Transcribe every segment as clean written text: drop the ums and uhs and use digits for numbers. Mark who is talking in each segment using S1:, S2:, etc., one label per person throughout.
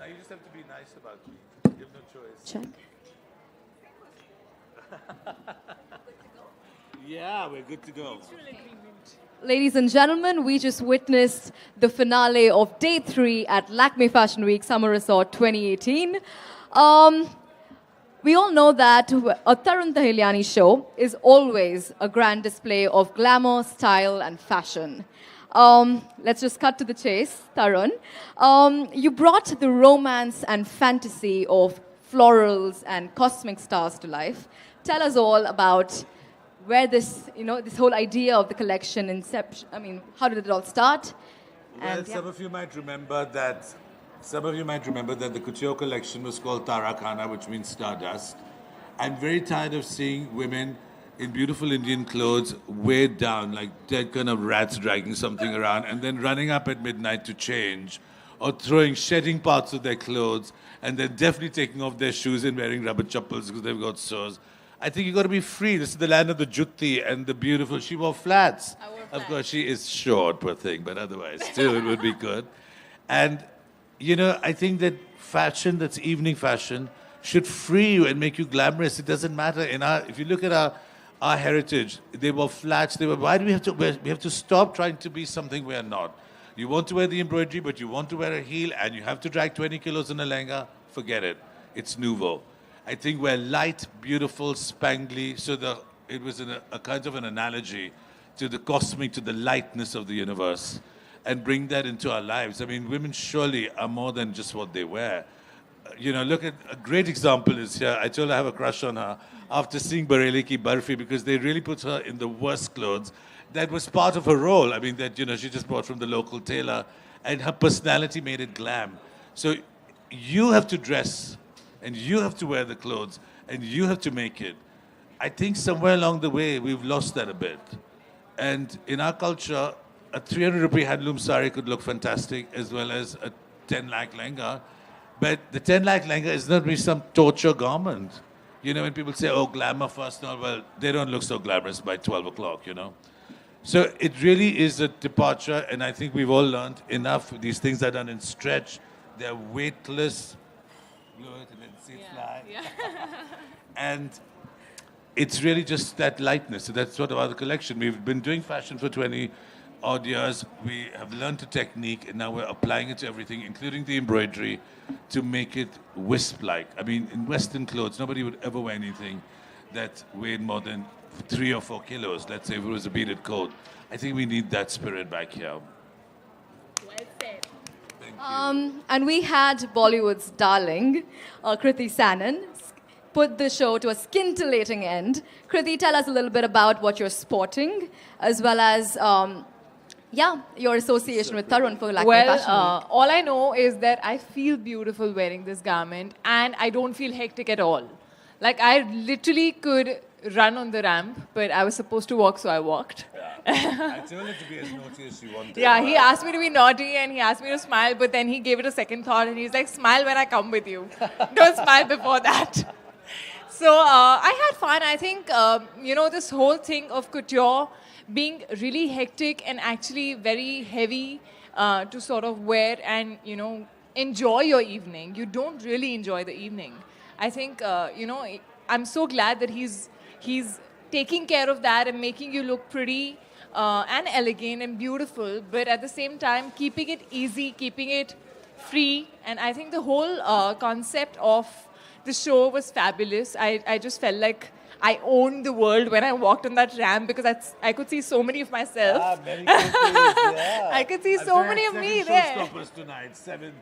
S1: you just have to be nice about me. You have no choice.
S2: Check.
S1: Yeah, we're good to go.
S2: Ladies and gentlemen, we just witnessed the finale of Day 3 at Lakme Fashion Week Summer Resort 2018. We all know that a Tarun Tahiliani show is always a grand display of glamour, style, and fashion. Let's just cut to the chase, Tarun. You brought the romance and fantasy of florals and cosmic stars to life. Tell us all about where this, this whole idea of the collection inception. I mean, how did it all start?
S1: Well, some of you might remember that. Some of you might remember that the couture collection was called Tarakana, which means stardust. I'm very tired of seeing women in beautiful Indian clothes weighed down like dead kind of rats dragging something around and then running up at midnight to change or shedding parts of their clothes and then definitely taking off their shoes and wearing rubber chappals because they've got sores. I think you've got to be free. This is the land of the jutti and the beautiful. She wore flats.
S2: I wore flats.
S1: Of course, she is short, poor thing, but otherwise, still, it would be good. And, I think that fashion, that's evening fashion, should free you and make you glamorous. It doesn't matter. If you look at our heritage, they were flats. Why do we have to wear? We have to stop trying to be something we are not. You want to wear the embroidery, but you want to wear a heel, and you have to drag 20 kilos in a lehenga. Forget it. It's nouveau. I think we're light, beautiful, spangly. So it was a kind of an analogy to the cosmic, to the lightness of the universe, and bring that into our lives. I mean, women surely are more than just what they wear. Look at a great example is here. I told her I have a crush on her after seeing Bareli Ki Barfi because they really put her in the worst clothes. That was part of her role. I mean, she just bought from the local tailor, and her personality made it glam. So you have to dress. And you have to wear the clothes, and you have to make it. I think somewhere along the way, we've lost that a bit. And in our culture, a 300 rupee handloom sari could look fantastic, as well as a 10 lakh lehenga. But the 10 lakh lehenga is not really some torture garment. When people say, oh, glamour first, no, well, they don't look so glamorous by 12 o'clock, So it really is a departure, and I think we've all learned enough. These things are done in stretch. They're weightless. Blow it and then see it fly. Yeah. And it's really just that lightness. So that's what about the collection. We've been doing fashion for 20 odd years. We have learned the technique, and now we're applying it to everything, including the embroidery, to make it wisp-like. I mean, in Western clothes, nobody would ever wear anything that weighed more than 3 or 4 kilos. Let's say if it was a beaded coat. I think we need that spirit back here.
S2: And we had Bollywood's darling, Kriti Sanon, put the show to a scintillating end. Kriti, tell us a little bit about what you're sporting, as well as, your association with Tarun for Lakme Fashion Week.
S3: All I know is that I feel beautiful wearing this garment, and I don't feel hectic at all. Like, I literally could run on the ramp, but I was supposed to walk, so I walked.
S1: I told her to be as naughty as she wanted.
S3: Yeah, he asked me to be naughty and he asked me to smile, but then he gave it a second thought and he's like, smile when I come with you. Don't smile before that. So I had fun. I think, this whole thing of couture being really hectic and actually very heavy to sort of wear and, enjoy your evening. You don't really enjoy the evening. I think, I'm so glad that he's taking care of that and making you look pretty and elegant and beautiful, but at the same time keeping it easy, keeping it free. And I think the whole concept of the show was fabulous. I just felt like I owned the world when I walked on that ramp because I could see so many of myself.
S1: Many yeah.
S3: I could see so many of me there.
S1: Showstoppers tonight, seven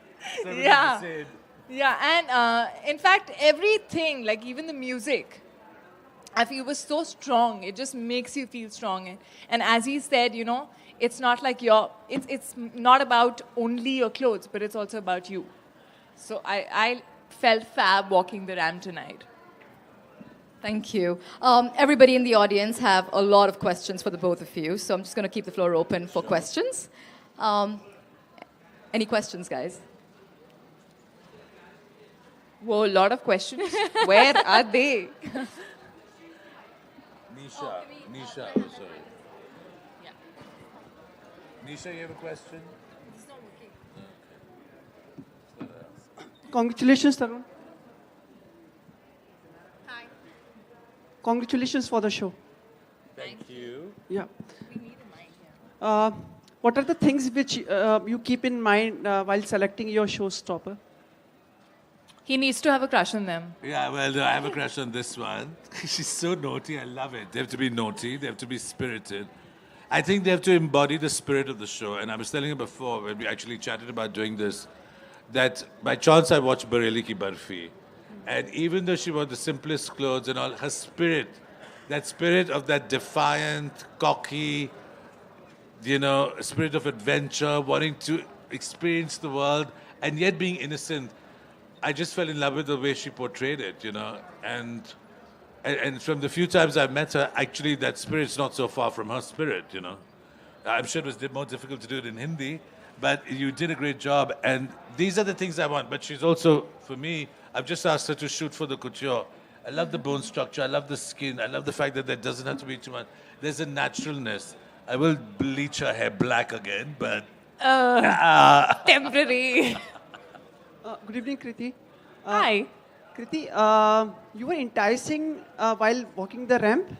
S3: Yeah.
S1: of the same.
S3: Yeah, and in fact, everything, like even the music, I feel was so strong. It just makes you feel strong. And as he said, it's not like it's not about only your clothes, but it's also about you. So I felt fab walking the ramp tonight.
S2: Thank you. Everybody in the audience have a lot of questions for the both of you, so I'm just going to keep the floor open for questions. Any questions, guys?
S3: Whoa, a lot of questions. Where are they?
S1: Nisha, oh, sorry.
S3: Yeah.
S1: Nisha, you have a question?
S3: It's not working.
S4: congratulations, Tarun. Hi. Congratulations for the show.
S1: Thank you.
S4: Yeah. What are the things which you keep in mind while selecting your showstopper?
S3: He needs to have a crush on them.
S1: Yeah, well, I have a crush on this one. She's so naughty. I love it. They have to be naughty. They have to be spirited. I think they have to embody the spirit of the show. And I was telling you before, when we actually chatted about doing this, that by chance I watched Bareli Ki Barfi. And even though she wore the simplest clothes and all, her spirit, that spirit of that defiant, cocky, spirit of adventure, wanting to experience the world, and yet being innocent, I just fell in love with the way she portrayed it, And from the few times I've met her, actually that spirit's not so far from her spirit, I'm sure it was more difficult to do it in Hindi, but you did a great job. And these are the things I want. But she's also, for me, I've just asked her to shoot for the couture. I love the bone structure. I love the skin. I love the fact that there doesn't have to be too much. There's a naturalness. I will bleach her hair black again, but...
S3: Temporary.
S4: Good evening, Kriti.
S3: Hi.
S4: Kriti, you were enticing while walking the ramp?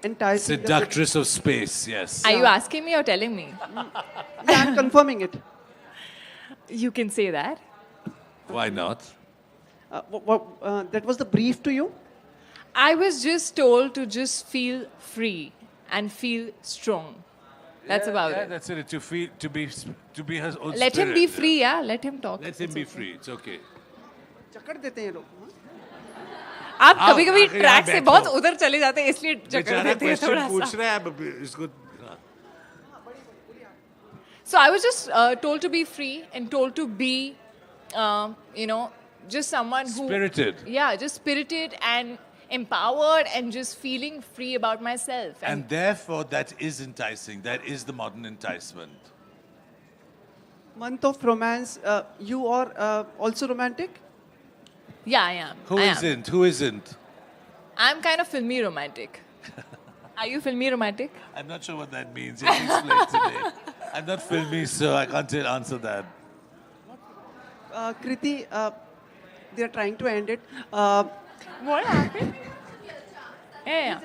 S4: Enticing.
S1: Seductress of space, yes.
S3: Are you asking me or telling me?
S4: Yeah, I'm confirming it.
S3: You can say that.
S1: Why not?
S4: That was the brief to you?
S3: I was just told to just feel free and feel strong. That's about it.
S1: That's it. To be her own
S3: Let him
S1: spirit,
S3: be free, yeah. Let him talk.
S1: Let him be free. It's okay.
S4: चक्कर देते हैं लोग.
S3: आप कभी-कभी
S1: आगे
S3: track से
S1: बैठो।
S3: बहुत उधर चले जाते हैं इसलिए चक्कर
S1: बेचारा
S3: देते हैं
S1: question
S3: थोड़ा
S1: पूछ
S3: सा.
S1: रहा है, अब इसको
S3: So I was just told to be free and told to be, just someone who...
S1: Spirited.
S3: Yeah, just spirited and empowered and just feeling free about myself.
S1: And therefore, that is enticing. That is the modern enticement.
S4: Month of romance. You are also romantic?
S3: Yeah, I am.
S1: Who isn't? Who isn't?
S3: I'm kind of filmy romantic. Are you filmy romantic?
S1: I'm not sure what that means. You have to explain today. I'm not filmy, so I can't answer that.
S4: Kriti, they are trying to end it.
S3: What happened? Yeah.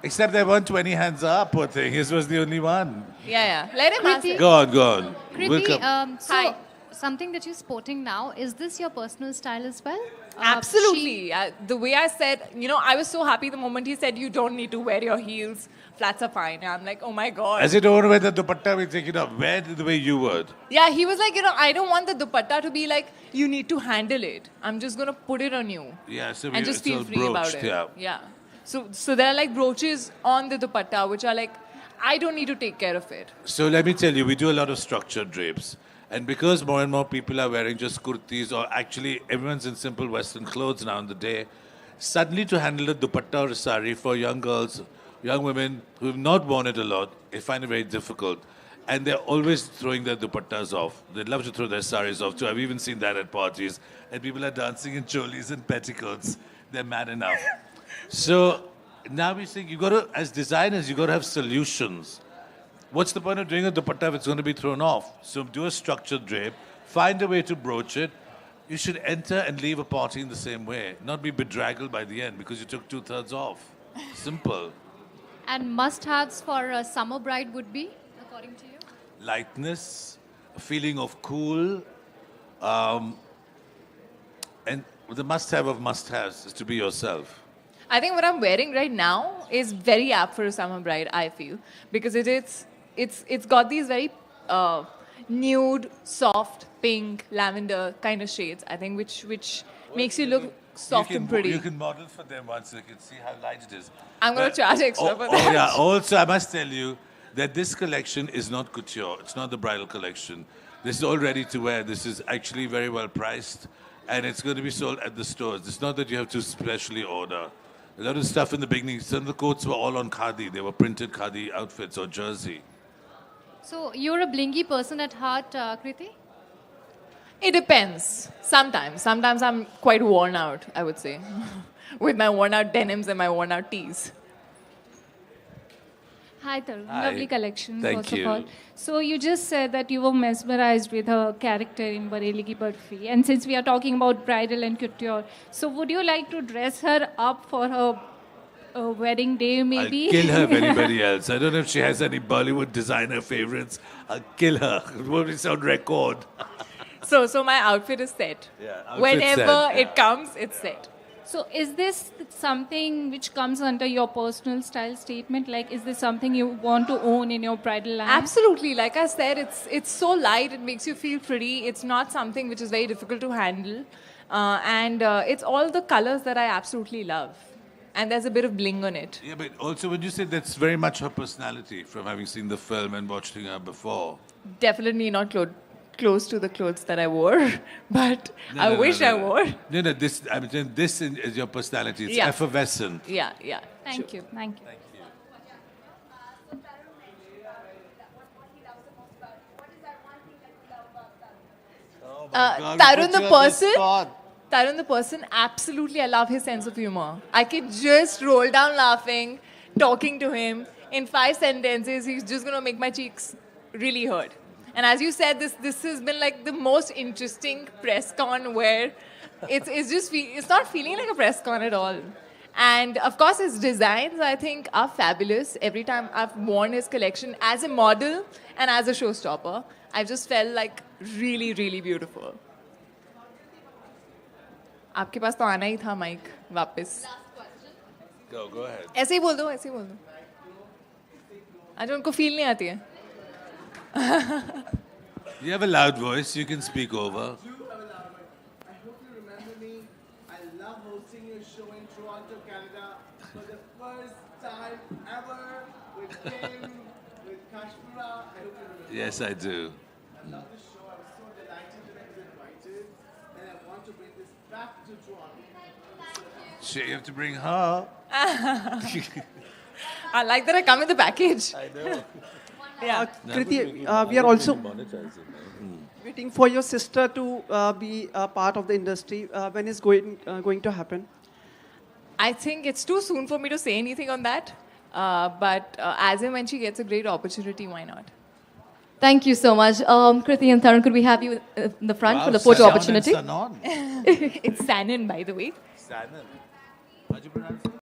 S1: Except there weren't 20 hands up, poor thing. His was the only one.
S3: Yeah. Let him answer.
S1: Go on, go on.
S5: Kriti,
S3: Hi.
S5: something that you're sporting now, is this your personal style as well?
S3: Absolutely. The way I said, I was so happy the moment he said, you don't need to wear your heels. Flats are fine. And I'm like, oh my God.
S1: As it over with the dupatta, we think, wear the way you would.
S3: Yeah, he was like, I don't want the dupatta to be like, you need to handle it. I'm just going to put it on you.
S1: Yeah, so
S3: and just
S1: it's all
S3: feel free about
S1: broached,
S3: it.
S1: yeah.
S3: So there are like brooches on the dupatta, which are like, I don't need to take care of it.
S1: So let me tell you, we do a lot of structured drapes. And because more and more people are wearing just kurtis, or actually everyone's in simple Western clothes now in the day, suddenly to handle a dupatta or a sari for young girls, young women who have not worn it a lot, they find it very difficult. And they're always throwing their dupattas off. They'd love to throw their saris off too. I've even seen that at parties. And people are dancing in cholis and petticoats. They're mad enough. So now we think, as designers, you got to have solutions. What's the point of doing a dupatta if it's going to be thrown off? So do a structured drape, find a way to broach it. You should enter and leave a party in the same way, not be bedraggled by the end because you took 2/3 off. Simple.
S5: And must-haves for a summer bride would be, according to you?
S1: Lightness, a feeling of cool, and the must-have of must-haves is to be yourself.
S3: I think what I'm wearing right now is very apt for a summer bride, I feel. Because it's got these very nude, soft, pink, lavender kind of shades, I think, which makes you look soft and pretty.
S1: You can model for them once so you can see how light it is.
S3: I'm going to charge extra for that.
S1: Oh, yeah. Also, I must tell you that this collection is not couture. It's not the bridal collection. This is all ready to wear. This is actually very well priced, and it's going to be sold at the stores. It's not that you have to specially order. A lot of stuff in the beginning, some of the coats were all on khadi. They were printed khadi outfits or jersey.
S5: So you're a blingy person at heart, Kriti?
S3: It depends. Sometimes. Sometimes I'm quite worn out, I would say. With my worn out denims and my worn out tees.
S6: Hi, Tarun.
S1: Hi.
S6: Lovely collection,
S1: Thank
S6: first
S1: you.
S6: of all. So you just said that you were mesmerized with her character in Bareli Ki Barfi. And since we are talking about bridal and couture, so would you like to dress her up for her wedding day, maybe?
S1: I'll kill her if anybody else. I don't know if she has any Bollywood designer favorites. I'll kill her. It won't be on record.
S3: So my outfit is set.
S1: Yeah, outfit's
S3: Whenever
S1: set, yeah.
S3: it comes, it's set.
S6: So is this something which comes under your personal style statement? Like, is this something you want to own in your bridal line?
S3: Absolutely. Like I said, it's so light. It makes you feel pretty. It's not something which is very difficult to handle. And it's all the colors that I absolutely love. And there's a bit of bling on it.
S1: Yeah, but also when you say that's very much her personality from having seen the film and watching her before.
S3: Definitely not close to the clothes that I wore, but I wish I wore.
S1: No, this is your personality. It's
S3: Yeah.
S1: effervescent.
S3: Yeah, yeah.
S6: Thank you. Thank you.
S3: Tarun the person. Tarun the person, absolutely, I love his sense of humor. I can just roll down laughing, talking to him. In 5 sentences, he's just going to make my cheeks really hurt. And as you said, this has been like the most interesting press con where it's not feeling like a press con at all. And of course, his designs, I think, are fabulous. Every time I've worn his collection as a model and as a showstopper, I've just felt like really, really beautiful. आपके पास तो आना ही था mic वापस.
S1: Go ahead.
S3: ऐसे ही बोल दो, ऐसे ही बोल दो. आज उनको फील नहीं आती है.
S1: You have a loud voice. You can speak over.
S7: I hope you remember me. I love hosting your show in Toronto, Canada for the first time ever with Kim, with Kashmira. I hope you remember.
S1: Yes, I do.
S7: I love the show. I was so delighted that I was invited. And I want to bring this back to Toronto.
S1: Shit, you have to bring her.
S3: I like that I come in the package.
S1: I know.
S3: Yeah.
S4: Kriti, we are also waiting for your sister to be a part of the industry. When is going to happen?
S3: I think it's too soon for me to say anything on that. But as and when she gets a great opportunity, why not?
S2: Thank you so much. Kriti and Tarun, could we have you in the front for the photo
S1: Sanon and
S2: opportunity?
S1: Sanon.
S3: It's Sanon, by the way.
S1: Sanon. How'd you pronounce it?